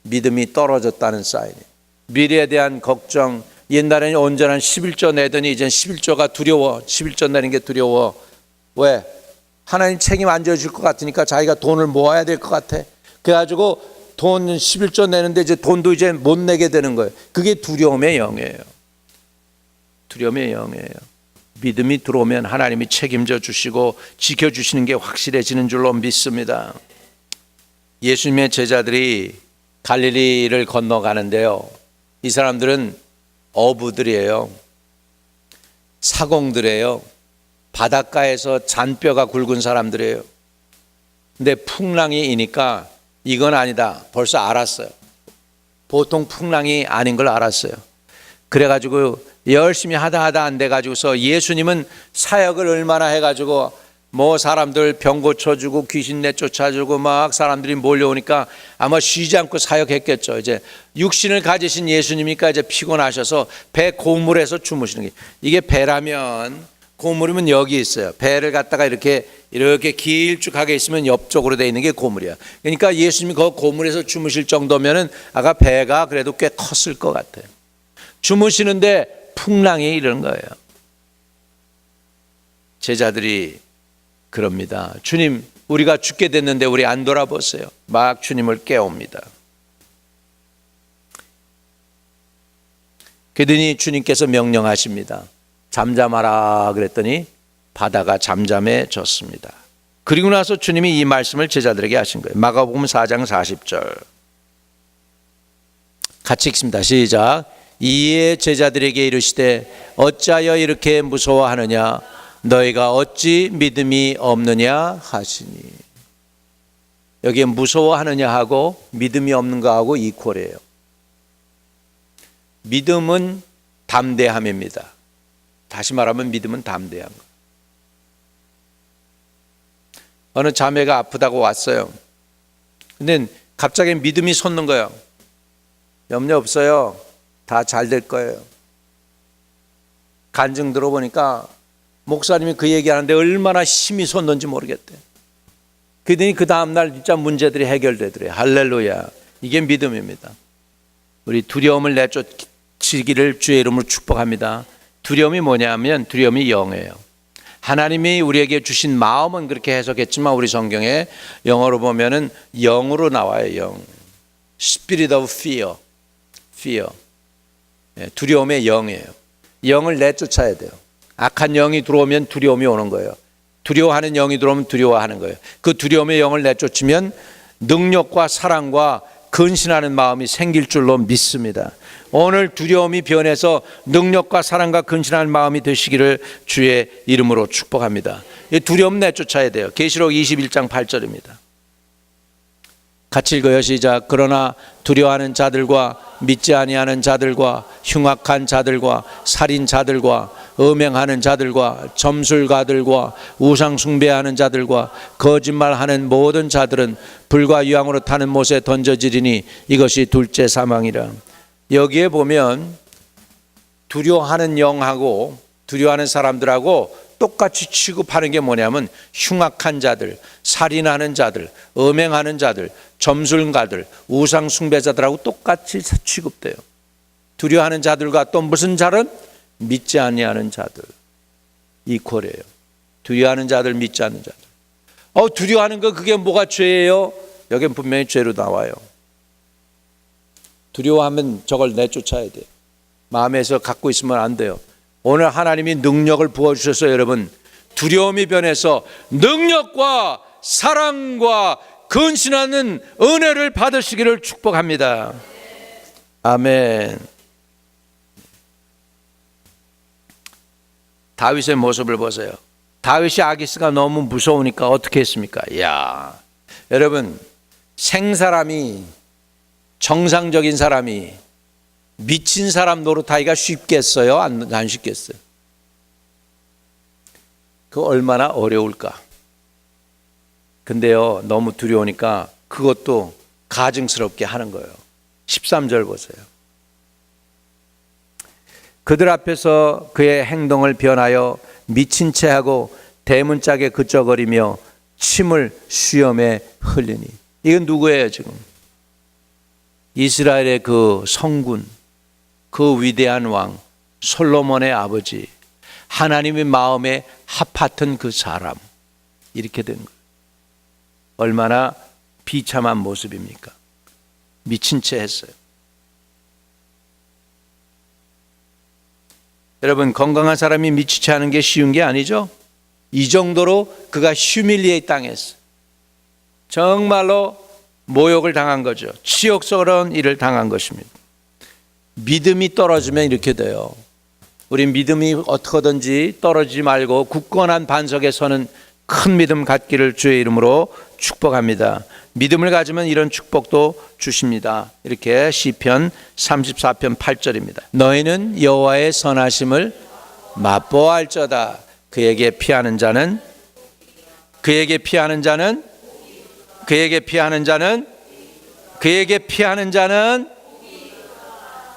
믿음이 떨어졌다는 사인이에요. 미래에 대한 걱정. 옛날에는 온전한 11조 내더니 이제는 11조가 두려워. 11조 내는 게 두려워. 왜? 하나님 책임 안 져줄 것 같으니까 자기가 돈을 모아야 될 것 같아. 그래가지고 돈 11조 내는데 이제 돈도 이제 못 내게 되는 거예요. 그게 두려움의 영이에요. 두려움의 영이에요. 믿음이 들어오면 하나님이 책임져 주시고 지켜주시는 게 확실해지는 줄로 믿습니다. 예수님의 제자들이 갈릴리를 건너가는데요. 이 사람들은 어부들이에요. 사공들이에요. 바닷가에서 잔뼈가 굵은 사람들이에요. 근데 풍랑이 이니까 이건 아니다. 벌써 알았어요. 보통 풍랑이 아닌 걸 알았어요. 그래가지고 열심히 하다 안 돼가지고서 예수님은 사역을 얼마나 해가지고 뭐 사람들 병 고쳐주고 귀신 내쫓아주고 막 사람들이 몰려오니까 아마 쉬지 않고 사역했겠죠. 이제 육신을 가지신 예수님이니까 이제 피곤하셔서 배 고물에서 주무시는 게, 이게 배라면 고물이면 여기 있어요. 배를 갖다가 이렇게 길쭉하게 있으면 옆쪽으로 돼 있는 게 고물이야. 그러니까 예수님이 그 고물에서 주무실 정도면은 아까 배가 그래도 꽤 컸을 것 같아요. 주무시는데 풍랑이 이런 거예요. 제자들이 그럽니다. 주님, 우리가 죽게 됐는데 우리 안 돌아보세요. 막 주님을 깨웁니다. 그러더니 주님께서 명령하십니다. 잠잠하라 그랬더니 바다가 잠잠해졌습니다. 그리고 나서 주님이 이 말씀을 제자들에게 하신 거예요. 마가복음 4장 40절 같이 읽습니다. 시작. 이에 제자들에게 이르시되 어찌하여 이렇게 무서워하느냐, 너희가 어찌 믿음이 없느냐 하시니. 여기에 무서워하느냐 하고 믿음이 없는 거하고 이퀄이에요. 믿음은 담대함입니다. 다시 말하면 믿음은 담대한 거. 어느 자매가 아프다고 왔어요. 근데 갑자기 믿음이 솟는 거예요. 염려 없어요. 다 잘 될 거예요. 간증 들어보니까 목사님이 그 얘기하는데 얼마나 힘이 솟는지 모르겠대. 그러더니 그 다음날 진짜 문제들이 해결되더래요. 할렐루야. 이게 믿음입니다. 우리 두려움을 내쫓기를 주의 이름으로 축복합니다. 두려움이 뭐냐면 두려움이 영이에요. 하나님이 우리에게 주신 마음은 그렇게 해석했지만 우리 성경에 영어로 보면은 영으로 나와요. 영. Spirit of fear. fear. 두려움의 영이에요. 영을 내쫓아야 돼요. 악한 영이 들어오면 두려움이 오는 거예요. 두려워하는 영이 들어오면 두려워하는 거예요. 그 두려움의 영을 내쫓으면 능력과 사랑과 근신하는 마음이 생길 줄로 믿습니다. 오늘 두려움이 변해서 능력과 사랑과 근신하는 마음이 되시기를 주의 이름으로 축복합니다. 두려움 내쫓아야 돼요. 계시록 21장 8절입니다. 같이 읽어요. 시작. 그러나 두려워하는 자들과 믿지 아니하는 자들과 흉악한 자들과 살인자들과 음행하는 자들과 점술가들과 우상 숭배하는 자들과 거짓말하는 모든 자들은 불과 유황으로 타는 못에 던져지리니 이것이 둘째 사망이라. 여기에 보면 두려워하는 영하고 두려워하는 사람들하고 똑같이 취급하는 게 뭐냐면 흉악한 자들, 살인하는 자들, 음행하는 자들, 점술가들, 우상 숭배자들하고 똑같이 취급돼요. 두려워하는 자들과 또 무슨 자는 믿지 아니하는 자들, 이퀄이에요. 두려워하는 자들, 믿지 않는 자들. 두려워하는 거 그게 뭐가 죄예요? 여긴 분명히 죄로 나와요. 두려워하면 저걸 내쫓아야 돼요. 마음에서 갖고 있으면 안 돼요. 오늘 하나님이 능력을 부어주셔서 여러분 두려움이 변해서 능력과 사랑과 근신하는 은혜를 받으시기를 축복합니다. 아멘. 다윗의 모습을 보세요. 다윗이 아기스가 너무 무서우니까 어떻게 했습니까? 이야, 여러분 생사람이 정상적인 사람이 미친 사람 노릇하기가 쉽겠어요? 안 쉽겠어요? 그 얼마나 어려울까? 근데요 너무 두려우니까 그것도 가증스럽게 하는 거예요. 13절 보세요. 그들 앞에서 그의 행동을 변하여 미친 채 하고 대문짝에 그쩍거리며 침을 수염에 흘리니. 이건 누구예요 지금? 이스라엘의 그 성군, 그 위대한 왕 솔로몬의 아버지, 하나님의 마음에 합하던 그 사람, 이렇게 된 거예요. 얼마나 비참한 모습입니까? 미친 채 했어요. 여러분 건강한 사람이 미친 채 하는 게 쉬운 게 아니죠. 이 정도로 그가 휴밀리에이트 당했어요. 정말로 모욕을 당한 거죠. 치욕스러운 일을 당한 것입니다. 믿음이 떨어지면 이렇게 돼요. 우리 믿음이 어떻게든지 떨어지지 말고 굳건한 반석에 서는 큰 믿음 갖기를 주의 이름으로 축복합니다. 믿음을 가지면 이런 축복도 주십니다. 이렇게 시편 34편 8절입니다. 너희는 여호와의 선하심을 맛보아할저다. 그에게 피하는 자는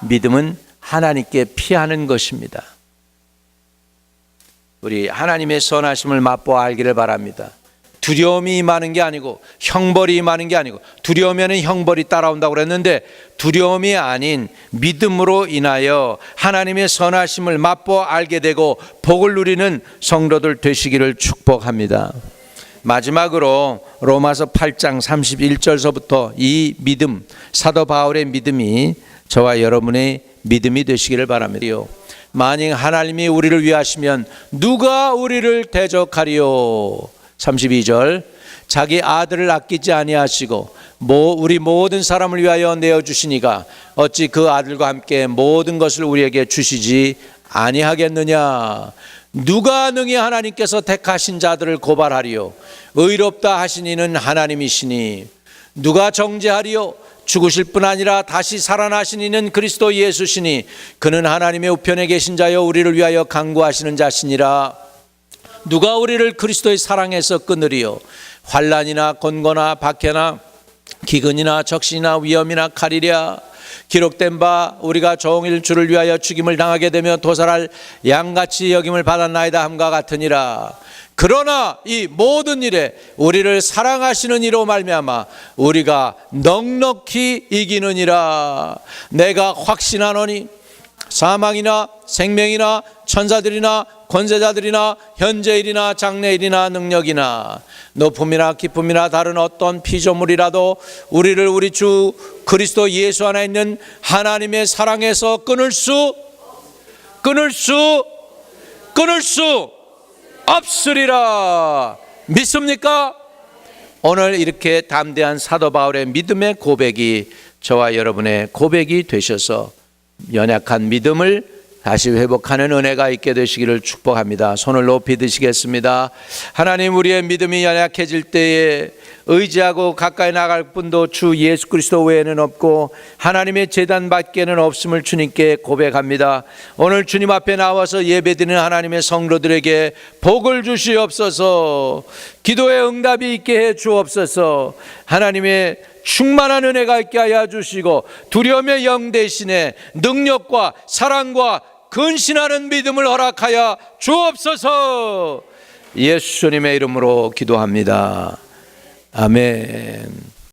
믿음은 하나님께 피하는 것입니다. 우리 하나님의 선하심을 맛보아 알기를 바랍니다. 두려움이 임하는 게 아니고 형벌이 임하는 게 아니고, 두려우면 형벌이 따라온다고 그랬는데 두려움이 아닌 믿음으로 인하여 하나님의 선하심을 맛보아 알게 되고 복을 누리는 성도들 되시기를 축복합니다. 마지막으로 로마서 8장 31절서부터 이 믿음, 사도 바울의 믿음이 저와 여러분의 믿음이 되시기를 바랍니다. 만약 하나님이 우리를 위하시면 누가 우리를 대적하리요? 32절 자기 아들을 아끼지 아니하시고 우리 모든 사람을 위하여 내어주시니가 어찌 그 아들과 함께 모든 것을 우리에게 주시지 아니하겠느냐? 누가 능히 하나님께서 택하신 자들을 고발하리요? 의롭다 하신 이는 하나님이시니 누가 정죄하리요? 죽으실 뿐 아니라 다시 살아나신 이는 그리스도 예수시니 그는 하나님의 우편에 계신 자여 우리를 위하여 간구하시는 자시니라. 누가 우리를 그리스도의 사랑에서 끊으리요? 환난이나 곤고나 박해나 기근이나 적신이나 위험이나 칼이랴. 기록된 바 우리가 종일 주를 위하여 죽임을 당하게 되며 도살할 양같이 여김을 받았나이다 함과 같으니라. 그러나 이 모든 일에 우리를 사랑하시는 이로 말미암아 우리가 넉넉히 이기느니라. 내가 확신하노니 사망이나 생명이나 천사들이나 권세자들이나 현재일이나 장래일이나 능력이나 높음이나 기쁨이나 다른 어떤 피조물이라도 우리를 우리 주 그리스도 예수 안에 있는 하나님의 사랑에서 끊을 수 없으리라. 믿습니까? 오늘 이렇게 담대한 사도 바울의 믿음의 고백이 저와 여러분의 고백이 되셔서 연약한 믿음을 다시 회복하는 은혜가 있게 되시기를 축복합니다. 손을 높이 드시겠습니다. 하나님, 우리의 믿음이 연약해질 때에 의지하고 가까이 나갈 분도 주 예수 그리스도 외에는 없고 하나님의 제단 밖에는 없음을 주님께 고백합니다. 오늘 주님 앞에 나와서 예배드리는 하나님의 성도들에게 복을 주시옵소서. 기도의 응답이 있게 해 주옵소서. 하나님의 충만한 은혜가 있게 하여 주시고 두려움의 영 대신에 능력과 사랑과 근신하는 믿음을 허락하여 주옵소서. 예수님의 이름으로 기도합니다. 아멘.